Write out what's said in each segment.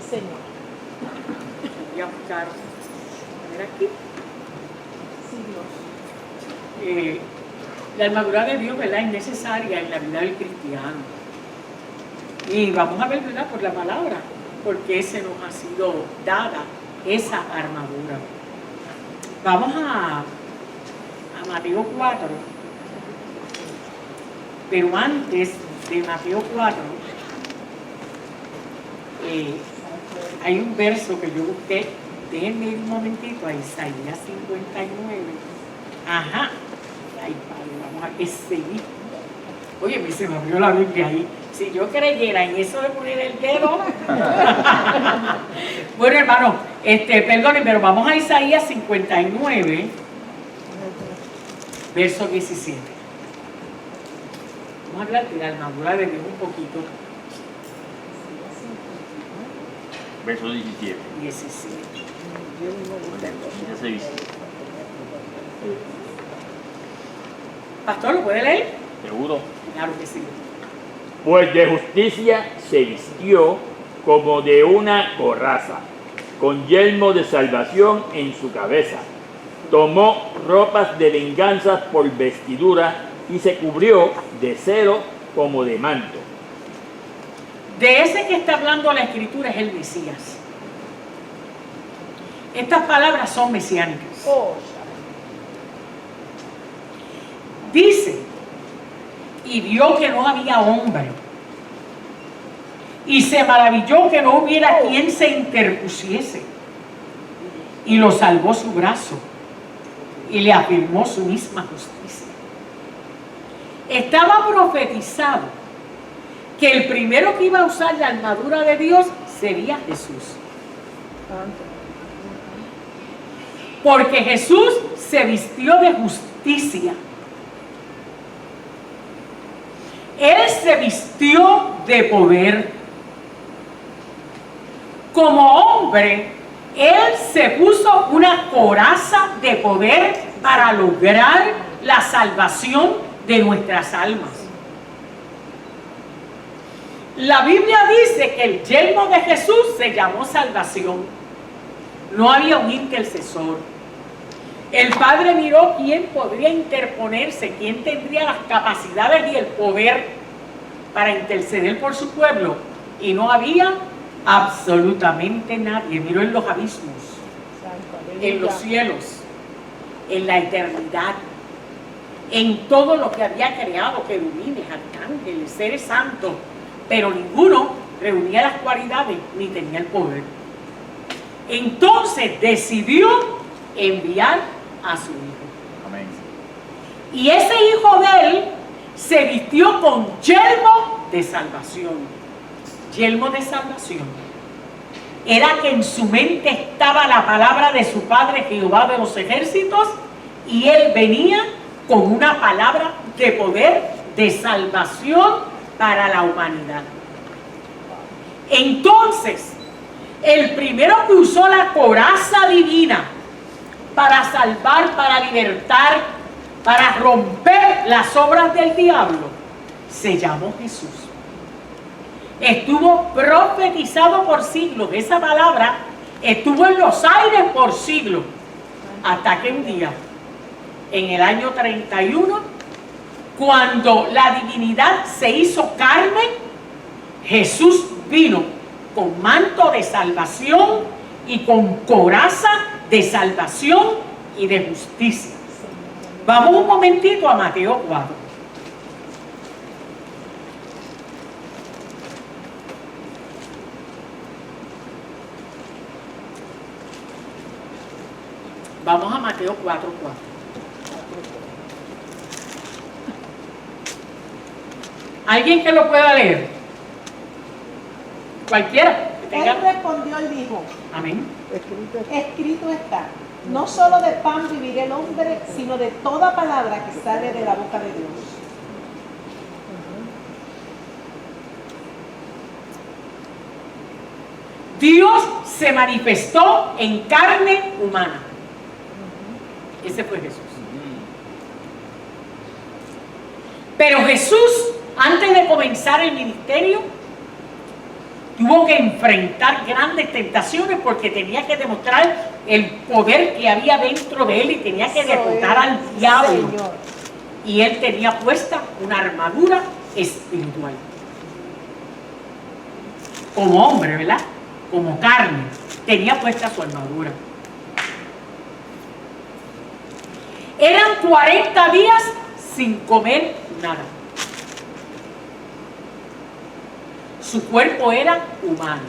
Señor. Voy a buscar, a ver aquí. Sí, Dios. La armadura de Dios, ¿verdad?, es necesaria en la vida del cristiano. Y vamos a ver, ¿verdad?, por la palabra, por qué se nos ha sido dada esa armadura. Vamos a Mateo 4. Pero antes de Mateo 4, hay un verso que yo busqué. Déjenme un momentito a Isaías 59. Ajá. Ay, padre, vamos a que seguir. Oye, se me abrió la Biblia ahí. Si yo creyera en eso de poner el dedo. Bueno, hermano, perdonen, pero vamos a Isaías 59, verso 17. Vamos a hablar de la armadura de Dios un poquito. Verso 17. 17. Ese dice. Pastor, ¿lo puede leer? ¿Seguro? Claro que sí. Pues de justicia se vistió como de una coraza, con yelmo de salvación en su cabeza. Tomó ropas de venganza por vestidura y se cubrió de celo como de manto. De ese que está hablando la Escritura es el Mesías. Estas palabras son mesiánicas. Oh, Dice, y vio que no había hombre, y se maravilló que no hubiera quien se interpusiese, y lo salvó su brazo, y le afirmó su misma justicia. Estaba profetizado que el primero que iba a usar la armadura de Dios sería Jesús. Porque Jesús se vistió de justicia. Él se vistió de poder. Como hombre, Él se puso una coraza de poder para lograr la salvación de nuestras almas. La Biblia dice que el yelmo de Jesús se llamó salvación. No había un intercesor. El Padre miró quién podría interponerse, quién tendría las capacidades y el poder para interceder por su pueblo. Y no había absolutamente nadie. Miró en los abismos, en los cielos, en la eternidad, en todo lo que había creado, querubines, arcángeles, seres santos, pero ninguno reunía las cualidades ni tenía el poder. Entonces decidió enviar a su hijo. Amén. Y ese hijo de él se vistió con yelmo de salvación. Yelmo de salvación. Era que en su mente estaba la palabra de su padre Jehová de los ejércitos, y él venía con una palabra de poder, de salvación para la humanidad. Entonces, el primero que usó la coraza divina para salvar, para libertar, para romper las obras del diablo, se llamó Jesús. Estuvo profetizado por siglos. Esa palabra estuvo en los aires por siglos, hasta que un día, en el año 31, cuando la divinidad se hizo carne, Jesús vino con manto de salvación y con coraza de salvación y de justicia. Vamos un momentito a Mateo 4. Vamos a Mateo 4:4. ¿Alguien que lo pueda leer? Cualquiera que tenga. Él respondió y dijo: Amén. escrito está, no solo de pan vivirá el hombre, sino de toda palabra que sale de la boca de Dios. Dios se manifestó en carne humana. Ese fue Jesús. Pero Jesús, antes de comenzar el ministerio, tuvo que enfrentar grandes tentaciones porque tenía que demostrar el poder que había dentro de él y tenía que derrotar al diablo. Señor. Y él tenía puesta una armadura espiritual. Como hombre, ¿verdad? Como carne, tenía puesta su armadura. Eran 40 días sin comer nada. Su cuerpo era humano.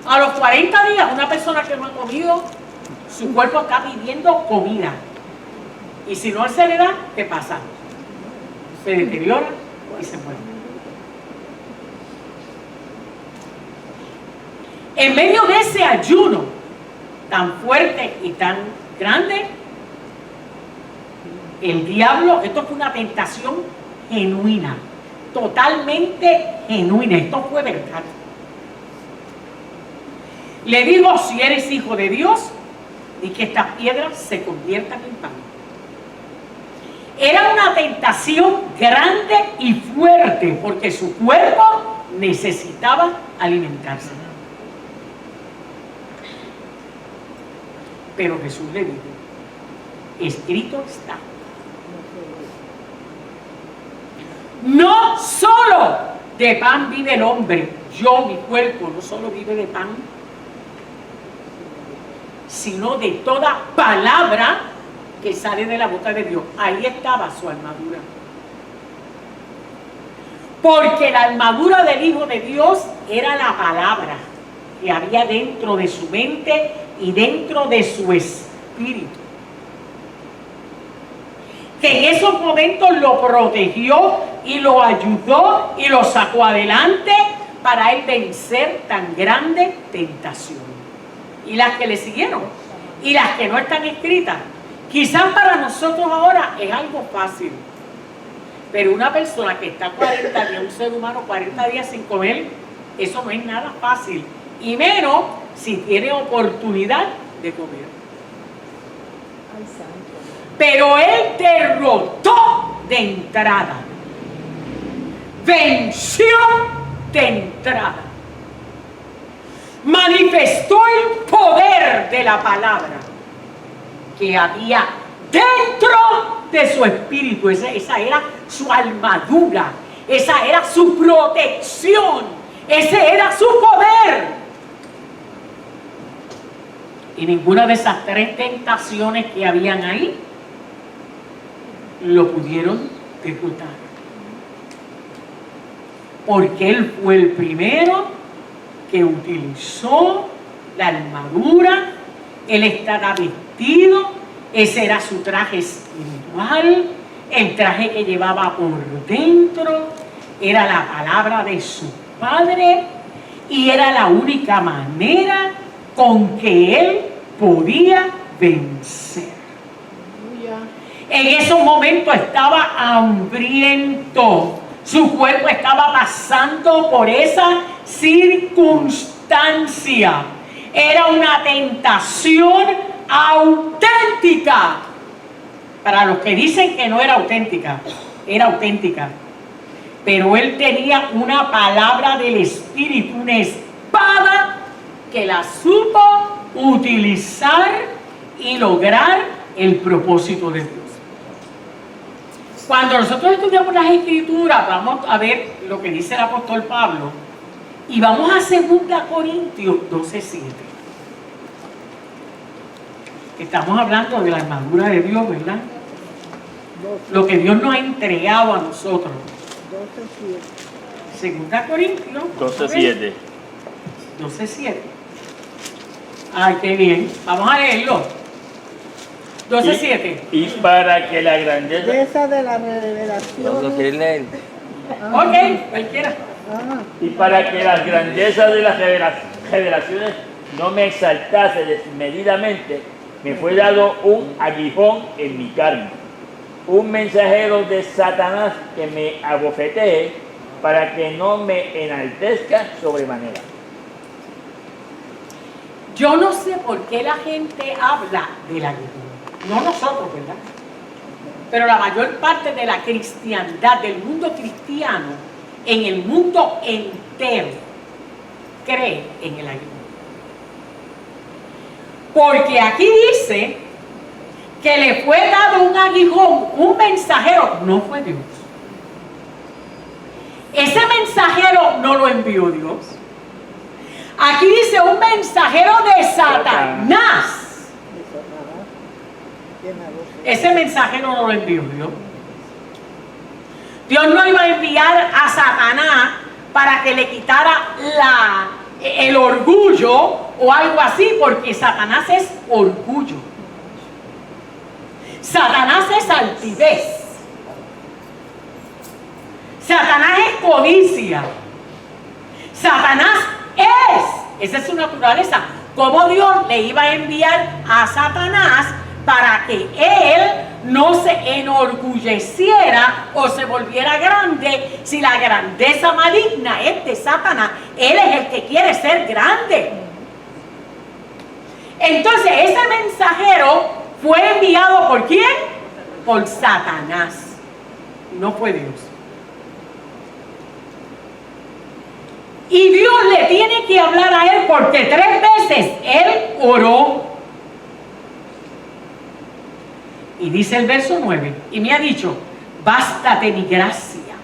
A los 40 días, una persona que no ha comido, su cuerpo está pidiendo comida. Y si no se le da, ¿qué pasa? Se deteriora y se muere. En medio de ese ayuno tan fuerte y tan grande, el diablo, esto fue una tentación genuina, totalmente genuina, esto fue verdad. Le digo, si eres hijo de Dios, y que estas piedras se conviertan en pan. Era una tentación grande y fuerte, porque su cuerpo necesitaba alimentarse. Pero Jesús le dijo, escrito está. No solo de pan vive el hombre, yo, mi cuerpo, no solo vive de pan, sino de toda palabra que sale de la boca de Dios. Ahí estaba su armadura. Porque la armadura del Hijo de Dios era la palabra que había dentro de su mente y dentro de su espíritu. Que en esos momentos lo protegió y lo ayudó y lo sacó adelante para él vencer tan grande tentación. Y las que le siguieron y las que no están escritas, quizás para nosotros ahora es algo fácil, pero una persona que está 40 días, un ser humano 40 días sin comer, eso no es nada fácil, y menos si tiene oportunidad de comer. Pero él derrotó de entrada, venció de entrada, manifestó el poder de la palabra que había dentro de su espíritu. Esa era su armadura, esa era su protección, ese era su poder. Y ninguna de esas tres tentaciones que habían ahí lo pudieron derrotar. Porque él fue el primero que utilizó la armadura, él estaba vestido, ese era su traje espiritual, el traje que llevaba por dentro, era la palabra de su Padre y era la única manera con que él podía vencer. En esos momentos estaba hambriento, su cuerpo estaba pasando por esa circunstancia. Era una tentación auténtica. Para los que dicen que no era auténtica, era auténtica. Pero él tenía una palabra del Espíritu, una espada que la supo utilizar y lograr el propósito de Dios. Cuando nosotros estudiamos las Escrituras, vamos a ver lo que dice el apóstol Pablo y vamos a 2 Corintios 12:7. Estamos hablando de la armadura de Dios, ¿verdad? Lo que Dios nos ha entregado a nosotros. 2 Corintios 12:7. 12:7. Ay, qué bien. Vamos a leerlo. 12:7. Y para que la grandeza de la revelación. Ok, cualquiera. y para que las grandezas de las revelaciones no me exaltase desmedidamente, me fue dado un aguijón en mi carne, un mensajero de Satanás que me abofetee para que no me enaltezca sobremanera. Yo no sé por qué la gente habla del aguijón. No nosotros, ¿verdad? Pero la mayor parte de la cristiandad, del mundo cristiano, en el mundo entero cree en el aguijón. Porque aquí dice que le fue dado un aguijón, un mensajero, no fue Dios. Ese mensajero no lo envió Dios. Aquí dice un mensajero de Satanás. Ese mensajero no lo envió Dios. Dios no iba a enviar a Satanás para que le quitara el orgullo o algo así, porque Satanás es orgullo. Satanás es altivez. Satanás es codicia. Satanás esa es su naturaleza. ¿Cómo Dios le iba a enviar a Satanás para que él no se enorgulleciera o se volviera grande si la grandeza maligna es de Satanás? Él es el que quiere ser grande. Entonces ese mensajero fue enviado ¿por quién? Por Satanás. No fue Dios. Y Dios le tiene que hablar a él porque 3 veces él oró. Y dice el verso 9, y me ha dicho, bástate mi gracia,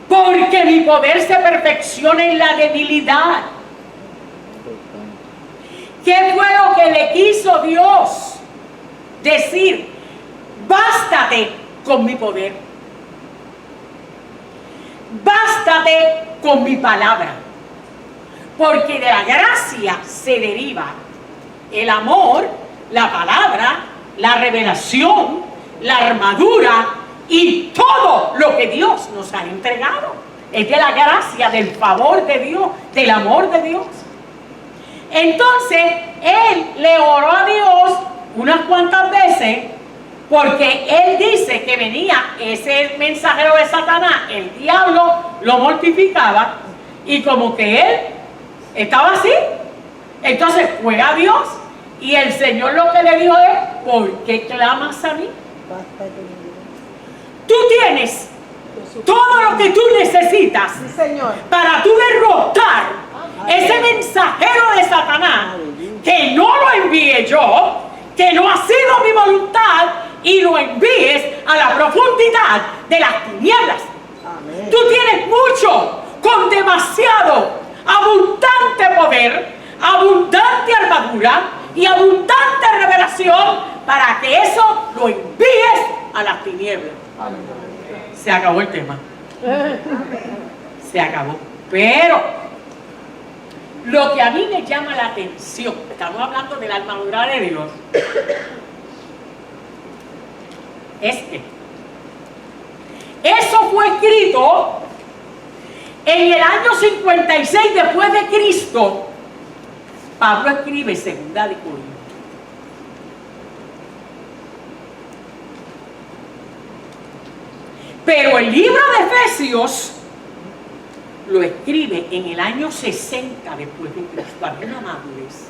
porque mi poder se perfecciona en la debilidad. ¿Qué fue lo que le quiso Dios decir? Bástate con mi poder. Bástate con mi palabra. Porque de la gracia se deriva el amor, la palabra, la revelación, la armadura y todo lo que Dios nos ha entregado. Es de la gracia, del favor de Dios, del amor de Dios. Entonces, él le oró a Dios unas cuantas veces porque él dice que venía ese mensajero de Satanás, el diablo lo mortificaba y como que él estaba así. Entonces fue a Dios y el Señor lo que le dijo es, ¿por qué clamas a mí? Tú tienes todo lo que tú necesitas Sí, Señor. para tú derrotar ese mensajero de Satanás, que no lo envíe yo, que no ha sido mi voluntad, y lo envíes a la profundidad de las tinieblas. Amén. Tú tienes mucho, con demasiado, abundante poder, abundante armadura y abundante revelación para que eso lo envíes a las tinieblas. Se acabó el tema. Se acabó. Pero lo que a mí me llama la atención, estamos hablando de la armadura de Dios, es que eso fue escrito en el año 56 después de Cristo. Pablo escribe 2 de Corintios. Pero el libro de Efesios lo escribe en el año 60 después de Cristo. Había una madurez.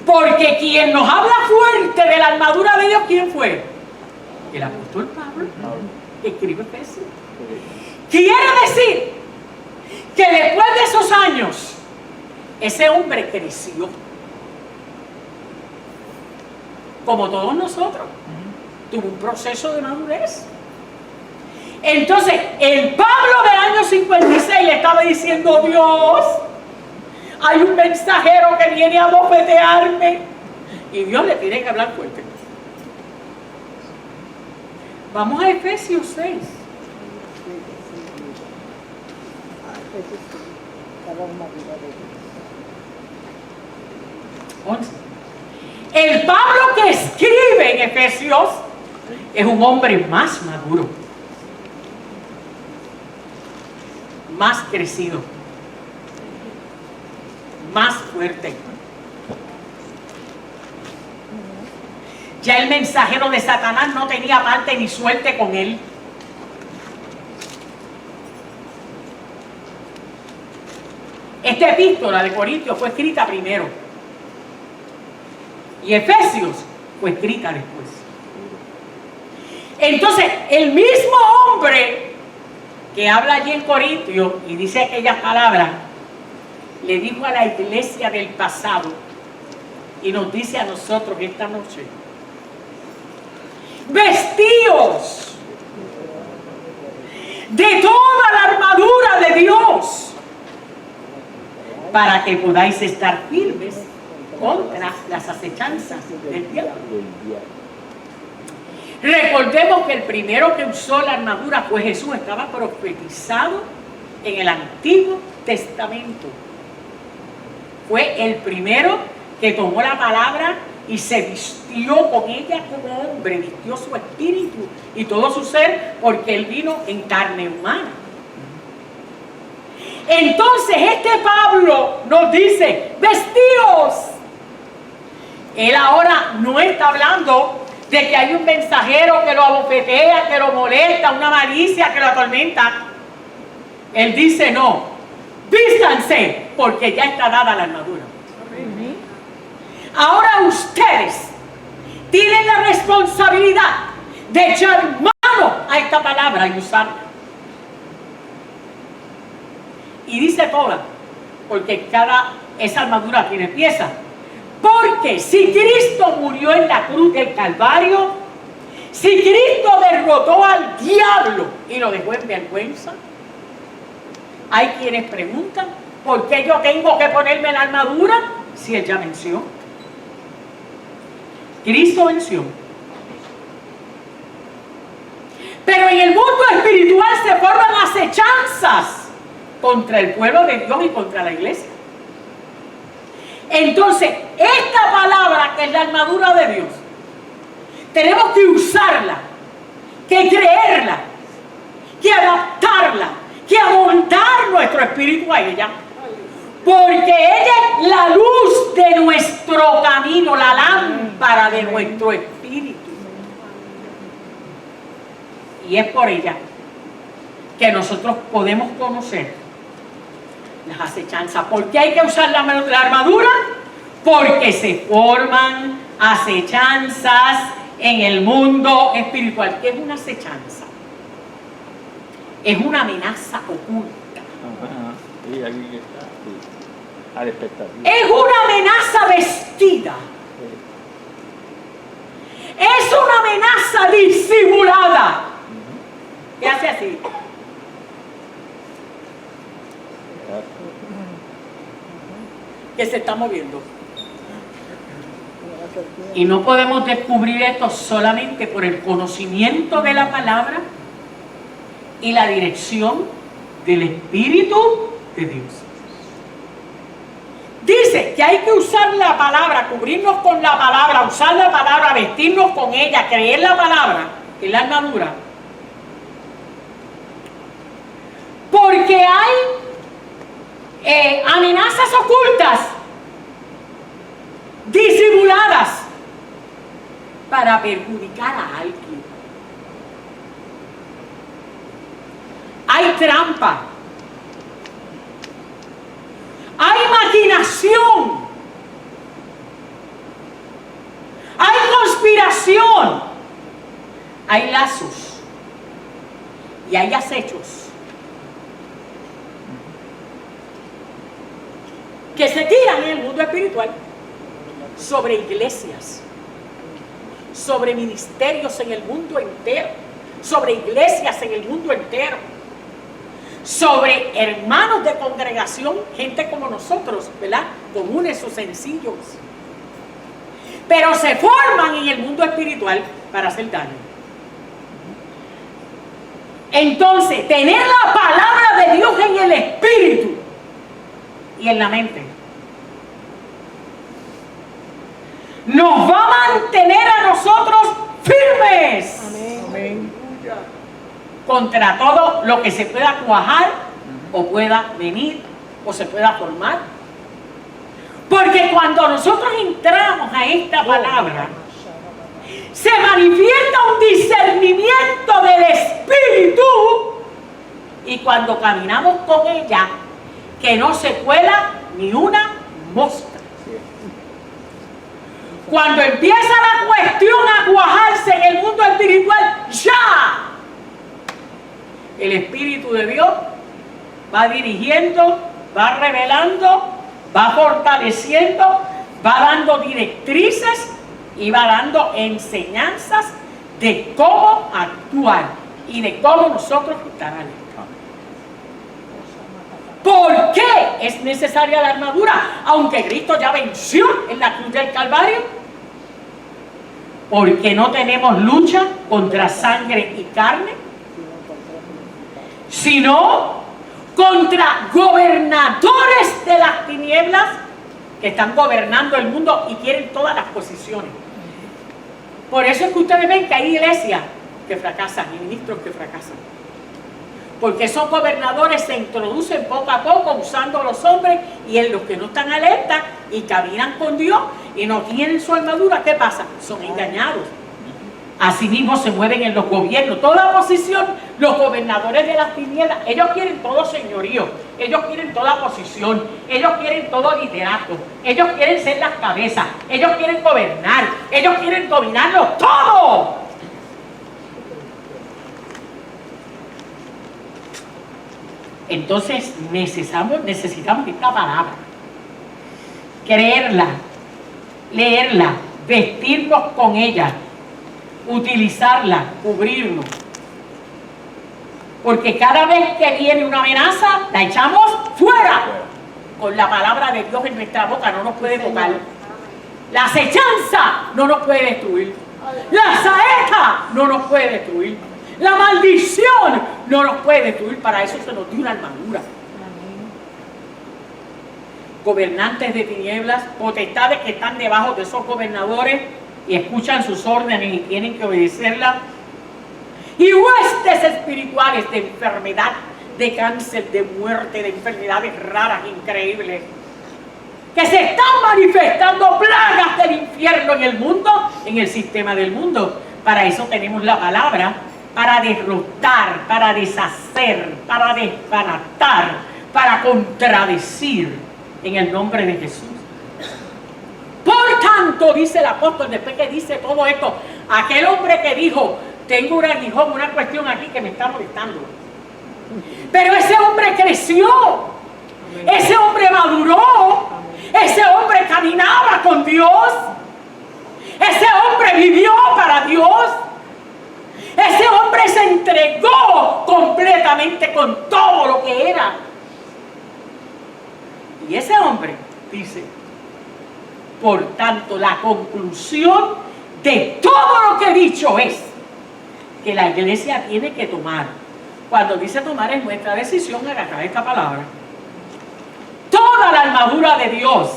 Porque quien nos habla fuerte de la armadura de Dios, ¿quién fue? El apóstol Pablo, que escribe Efesios. Quiere decir que después de esos años, ese hombre creció. Como todos nosotros. Tuvo un proceso de madurez. Entonces, el Pablo del año 56 le estaba diciendo, Dios, hay un mensajero que viene a bofetearme. Y Dios le tiene que hablar fuerte. Vamos a Efesios 6. 11. El Pablo que escribe en Efesios es un hombre más maduro, más crecido, más fuerte. Ya el mensajero de Satanás no tenía parte ni suerte con él. Esta epístola de Corintios fue escrita primero y Efesios fue escrita después. Entonces, el mismo hombre que habla allí en Corintios y dice aquellas palabras, le dijo a la iglesia del pasado y nos dice a nosotros esta noche: vestíos de toda la armadura de Dios para que podáis estar firmes contra las acechanzas del diablo. Recordemos que el primero que usó la armadura fue Jesús. Estaba profetizado en el Antiguo Testamento. Fue el primero que tomó la palabra y se vistió con ella como hombre, vistió su espíritu y todo su ser, porque él vino en carne humana. Entonces este Pablo nos dice: vestíos. Él ahora no está hablando de que hay un mensajero que lo abofetea, que lo molesta, una malicia que lo atormenta. Él dice: no, vístanse, porque ya está dada la armadura. Ahora ustedes tienen la responsabilidad de echar mano a esta palabra y usarla. Y dice toda, porque esa armadura tiene piezas. Porque si Cristo murió en la cruz del Calvario, si Cristo derrotó al diablo y lo dejó en vergüenza, hay quienes preguntan: ¿por qué yo tengo que ponerme la armadura si él ya venció? Cristo venció. Pero en el mundo espiritual se forman acechanzas contra el pueblo de Dios y contra la iglesia. Entonces, esta palabra, que es la armadura de Dios, tenemos que usarla, que creerla, que adaptarla, que amoldar nuestro espíritu a ella. Porque ella es la luz de nuestro camino, la lámpara de nuestro espíritu. Y es por ella que nosotros podemos conocer las acechanzas. ¿Por qué hay que usar la armadura? Porque se forman acechanzas en el mundo espiritual. ¿Qué es una acechanza? Es una amenaza oculta. Sí, aquí está. Sí. A la expectativa. Es una amenaza vestida. Es una amenaza disimulada. ¿Qué hace así? Que se está moviendo. Y no podemos descubrir esto solamente por el conocimiento de la palabra y la dirección del Espíritu de Dios. Dice que hay que usar la palabra, cubrirnos con la palabra, usar la palabra, vestirnos con ella, creer la palabra, que es la armadura. Porque hay amenazas ocultas, disimuladas, para perjudicar a alguien. Hay trampa, hay maquinación, hay conspiración, hay lazos y hay acechos que se tiran en el mundo espiritual sobre iglesias, sobre ministerios en el mundo entero, sobre iglesias en el mundo entero, sobre hermanos de congregación, gente como nosotros, ¿verdad? Comunes o sencillos. Pero se forman en el mundo espiritual para hacer daño. Entonces, tener la palabra de Dios en el espíritu y en la mente nos va a mantener a nosotros firmes. Amén. Contra todo lo que se pueda cuajar o pueda venir o se pueda formar. Porque cuando nosotros entramos a esta palabra, se manifiesta un discernimiento del espíritu, y cuando caminamos con ella, que no se cuela ni una mosca. Cuando empieza la cuestión a cuajarse en el mundo espiritual, ya el Espíritu de Dios va dirigiendo, va revelando, va fortaleciendo, va dando directrices y va dando enseñanzas de cómo actuar y de cómo nosotros estar alerta. ¿Por qué es necesaria la armadura? Aunque Cristo ya venció en la cruz del Calvario. Porque no tenemos lucha contra sangre y carne, sino contra gobernadores de las tinieblas que están gobernando el mundo y quieren todas las posiciones. Por eso es que ustedes ven que hay iglesias que fracasan y ministros que fracasan. Porque esos gobernadores se introducen poco a poco usando a los hombres, y en los que no están alertas y caminan con Dios y no tienen su armadura, ¿qué pasa? Son engañados. Asimismo se mueven en los gobiernos, toda posición, los gobernadores de las tinieblas, ellos quieren todo señorío, ellos quieren toda posición, ellos quieren todo liderato, ellos quieren ser las cabezas, ellos quieren gobernar, ellos quieren dominarlo todo. Entonces necesitamos esta palabra, creerla, leerla, vestirnos con ella, utilizarla, cubrirnos. Porque cada vez que viene una amenaza, la echamos fuera. Con la palabra de Dios en nuestra boca no nos puede tocar. La acechanza no nos puede destruir. La saeta no nos puede destruir. La maldición no nos puede destruir. Para eso se nos dio una armadura. Gobernantes de tinieblas, potestades que están debajo de esos gobernadores y escuchan sus órdenes y tienen que obedecerlas. Y huestes espirituales de enfermedad, de cáncer, de muerte, de enfermedades raras, increíbles, que se están manifestando, plagas del infierno en el mundo, en el sistema del mundo. Para eso tenemos la palabra, para derrotar, para deshacer, para desbaratar, para contradecir en el nombre de Jesús. Por tanto, dice el apóstol, después que dice todo esto, aquel hombre que dijo: tengo un aguijón, una cuestión aquí que me está molestando. Pero ese hombre creció, ese hombre maduró, ese hombre caminaba con Dios, ese hombre vivió para Dios, ese hombre se entregó completamente con todo lo que era. Y ese hombre dice: por tanto, la conclusión de todo lo que he dicho es que la iglesia tiene que tomar, cuando dice tomar es nuestra decisión agarrar esta palabra, toda la armadura de Dios,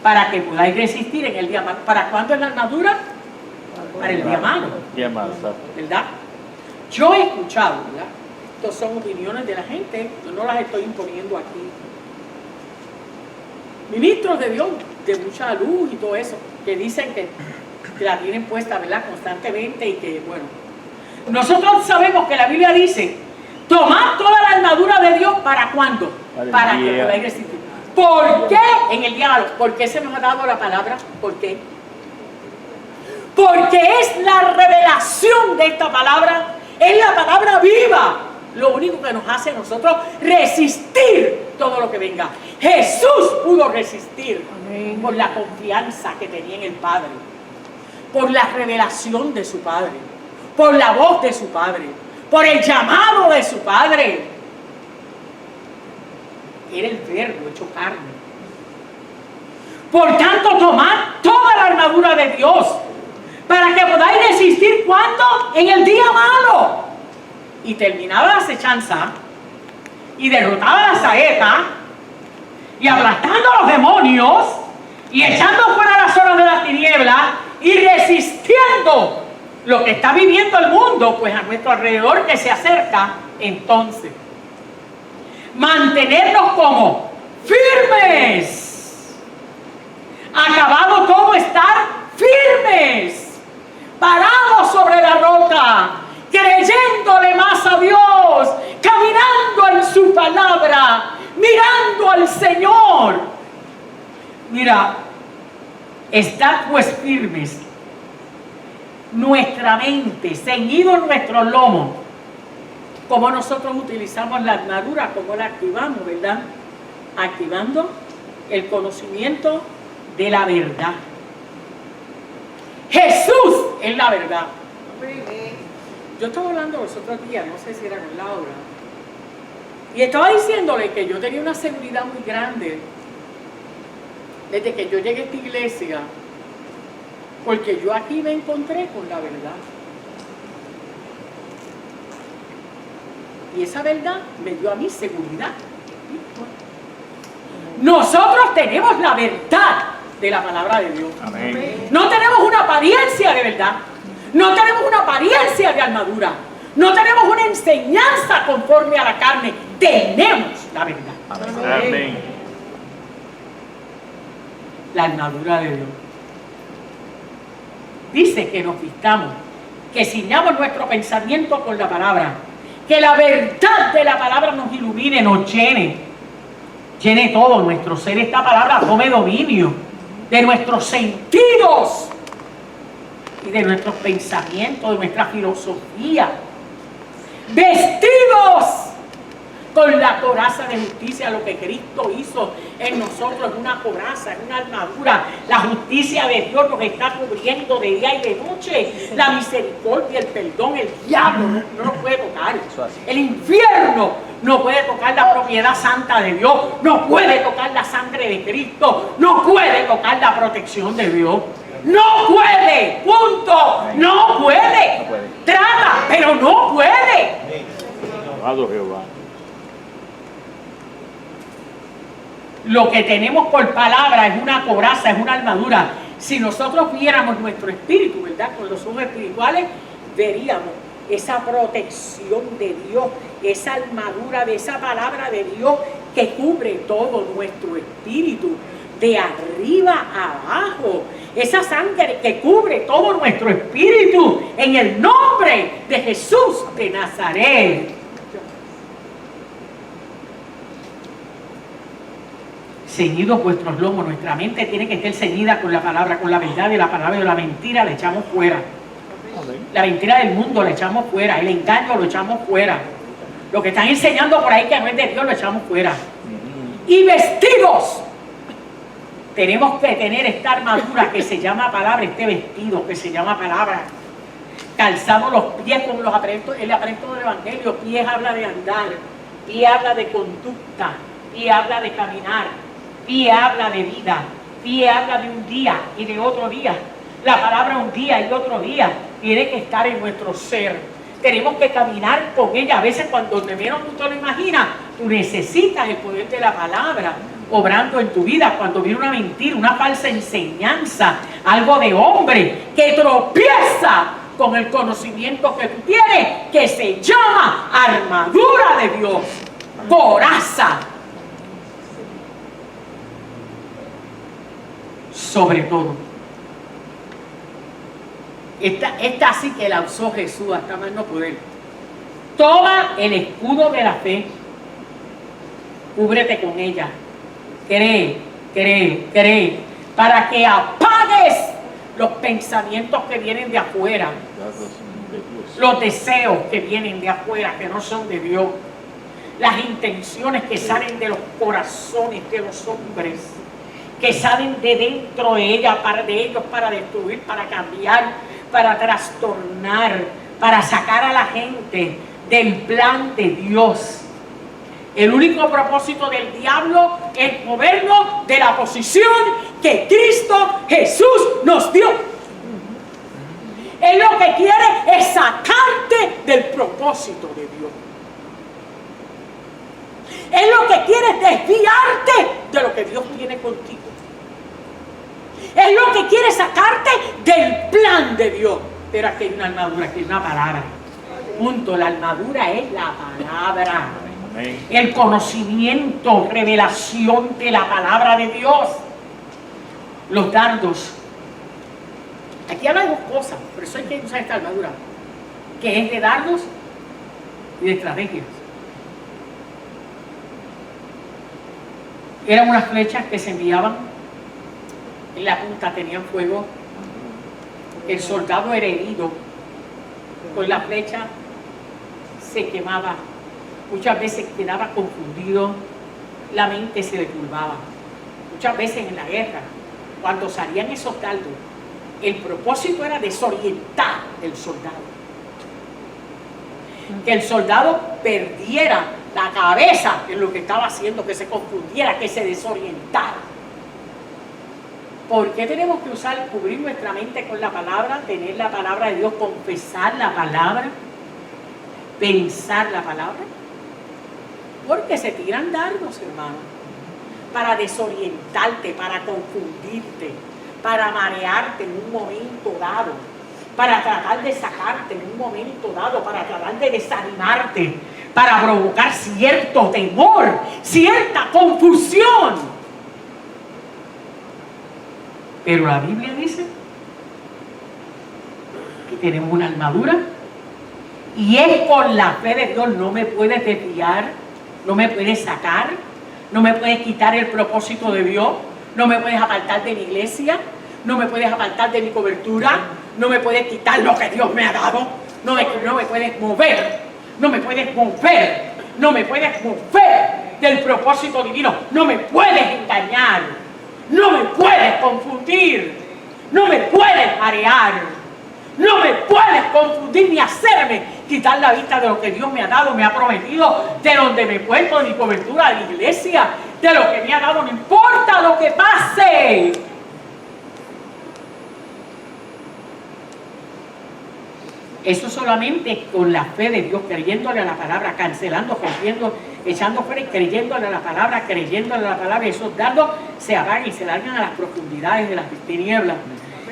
para que podáis resistir en el día malo. ¿Para cuándo es la armadura? Para el día malo. ¿Verdad? Yo he escuchado, ¿verdad? Estas son opiniones de la gente, yo no las estoy imponiendo aquí. Ministros de Dios, de mucha luz y todo eso, que dicen que la tienen puesta, ¿verdad?, constantemente, y que, bueno, nosotros sabemos que la Biblia dice: tomad toda la armadura de Dios. ¿Para cuándo? Para que podáis resistir. ¿Por qué en el día malo? ¿Por qué se nos ha dado la palabra? ¿Por qué? Porque es la revelación de esta palabra, es la palabra viva, lo único que nos hace a nosotros resistir todo lo que venga. Jesús pudo resistir. Amén. Por la confianza que tenía en el Padre, por la revelación de su Padre, por la voz de su Padre, por el llamado de su Padre. Era el Verbo hecho carne. Por tanto, tomad toda la armadura de Dios, para que podáis resistir. ¿Cuándo? En el día malo. Y terminaba la acechanza, y derrotaba la saeta, y aplastando a los demonios, y echando fuera las obras de la tiniebla, y resistiendo lo que está viviendo el mundo, pues a nuestro alrededor, que se acerca. Entonces, mantenernos como firmes, acabado todo, estar firmes, parados sobre la roca, creyéndole más a Dios, caminando en su palabra, mirando al Señor. Mira, estar firmes, nuestra mente, ceñido en nuestros lomos, como nosotros utilizamos la armadura, como la activamos, ¿verdad? Activando el conocimiento de la verdad. Jesús es la verdad. Yo estaba hablando los otros días, no sé si era con Laura, y estaba diciéndole que yo tenía una seguridad muy grande desde que yo llegué a esta iglesia, porque yo aquí me encontré con la verdad. Y esa verdad me dio a mí seguridad. Nosotros tenemos la verdad de la palabra de Dios. Amén. No tenemos una apariencia de verdad. No tenemos una apariencia de armadura. No tenemos una enseñanza conforme a la carne. Tenemos la verdad. Amén. La armadura de Dios. Dice que nos vistamos, que ciñamos nuestro pensamiento con la palabra, que la verdad de la palabra nos ilumine, nos llene todo nuestro ser. Esta palabra tome dominio de nuestros sentidos y de nuestros pensamientos, de nuestra filosofía. Vestidos con la coraza de justicia. Lo que Cristo hizo en nosotros es una coraza, es una armadura. La justicia de Dios nos está cubriendo de día y de noche. La misericordia, el perdón, el diablo no nos puede tocar. El infierno no puede tocar la propiedad santa de Dios. No puede tocar la sangre de Cristo. No puede tocar la protección de Dios. No puede, punto. No puede. Trata, pero no puede. Alabado Jehová. Lo que tenemos por palabra es una coraza, es una armadura. Si nosotros viéramos nuestro espíritu, ¿verdad? Con los ojos espirituales, veríamos esa protección de Dios, esa armadura de esa palabra de Dios que cubre todo nuestro espíritu, de arriba a abajo. Esa sangre que cubre todo nuestro espíritu, en el nombre de Jesús de Nazaret. Ceñidos vuestros lomos, nuestra mente tiene que estar ceñida con la palabra, con la verdad de la palabra. De la mentira la echamos fuera. La mentira del mundo la echamos fuera. El engaño lo echamos fuera. Lo que están enseñando por ahí que no es de Dios lo echamos fuera. Y vestidos. Tenemos que tener esta armadura que se llama palabra, este vestido que se llama palabra. Calzamos los pies con los apretos, el apresto del evangelio. Pies habla de andar, pie habla de conducta, pie habla de caminar, pie habla de vida, pie habla de un día y de otro día. La palabra un día y otro día tiene que estar en nuestro ser. Tenemos que caminar con ella. A veces cuando de menos tú te lo imaginas, tú necesitas el poder de la palabra obrando en tu vida. Cuando viene una mentira, una falsa enseñanza, algo de hombre que tropieza con el conocimiento que tú tienes, que se llama armadura de Dios, coraza. Sobre todo, esta sí que la usó Jesús hasta más no poder. Toma el escudo de la fe, cúbrete con ella. Cree, para que apagues los pensamientos que vienen de afuera, los deseos que vienen de afuera, que no son de Dios, las intenciones que salen de los corazones de los hombres, que salen de dentro de ellos para destruir, para cambiar, para trastornar, para sacar a la gente del plan de Dios. El único propósito del diablo es movernos de la posición que Cristo Jesús nos dio. Él lo que quiere es sacarte del propósito de Dios. Él lo que quiere es desviarte de lo que Dios tiene contigo. Él lo que quiere es sacarte del plan de Dios. Pero aquí hay una armadura, aquí hay una palabra. Punto. La armadura es la palabra. Amén. El conocimiento, revelación de la palabra de Dios. Los dardos. Aquí habla de dos cosas, por eso hay que usar esta armadura, que es de dardos y de estrategias. Eran unas flechas que se enviaban, en la punta tenían fuego, El soldado era herido, con la flecha se quemaba, muchas veces quedaba confundido, la mente se le turbaba. Muchas veces en la guerra, cuando salían esos dardos, el propósito era desorientar al soldado. Que el soldado perdiera la cabeza en lo que estaba haciendo, que se confundiera, que se desorientara. ¿Por qué tenemos que cubrir nuestra mente con la palabra, tener la palabra de Dios, confesar la palabra, pensar la palabra? Porque se tiran dardos, hermano, para desorientarte, para confundirte, para marearte en un momento dado, para tratar de sacarte en un momento dado, para tratar de desanimarte, para provocar cierto temor, cierta confusión. Pero la Biblia dice que tenemos una armadura y es con la fe de Dios. No me puedes desviar, no me puedes sacar, no me puedes quitar el propósito de Dios, no me puedes apartar de mi iglesia, no me puedes apartar de mi cobertura, no me puedes quitar lo que Dios me ha dado, no me puedes mover, no me puedes mover, no me puedes mover del propósito divino, no me puedes engañar. No me puedes confundir, no me puedes marear, no me puedes confundir ni hacerme quitar la vista de lo que Dios me ha dado, me ha prometido, de donde me he puesto, de mi cobertura, de mi iglesia, de lo que me ha dado, no importa lo que pase. Eso solamente con la fe de Dios, creyéndole a la palabra, cancelando, rompiendo, echando fuera y creyéndole a la palabra, y esos dardos se apagan y se largan a las profundidades de las tinieblas.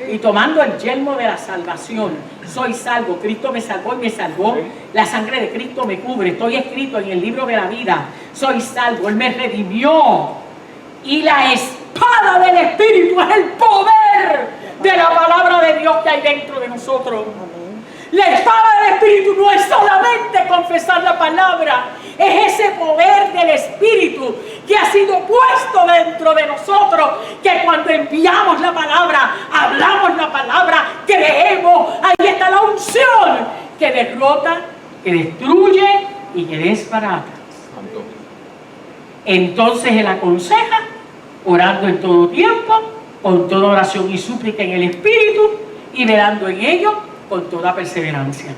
Y tomando el yelmo de la salvación, soy salvo, Cristo me salvó y me salvó, la sangre de Cristo me cubre, estoy escrito en el libro de la vida, soy salvo, Él me redimió. Y la espada del Espíritu es el poder de la palabra de Dios que hay dentro de nosotros. La espada del Espíritu no es solamente confesar la palabra, es ese poder del Espíritu que ha sido puesto dentro de nosotros, que cuando enviamos la palabra, hablamos la palabra, creemos, ahí está la unción que derrota, que destruye y que desbarata. Entonces Él aconseja, orando en todo tiempo, con toda oración y súplica en el Espíritu, y velando en ello con toda perseverancia.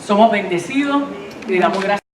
Somos bendecidos y le damos gracias.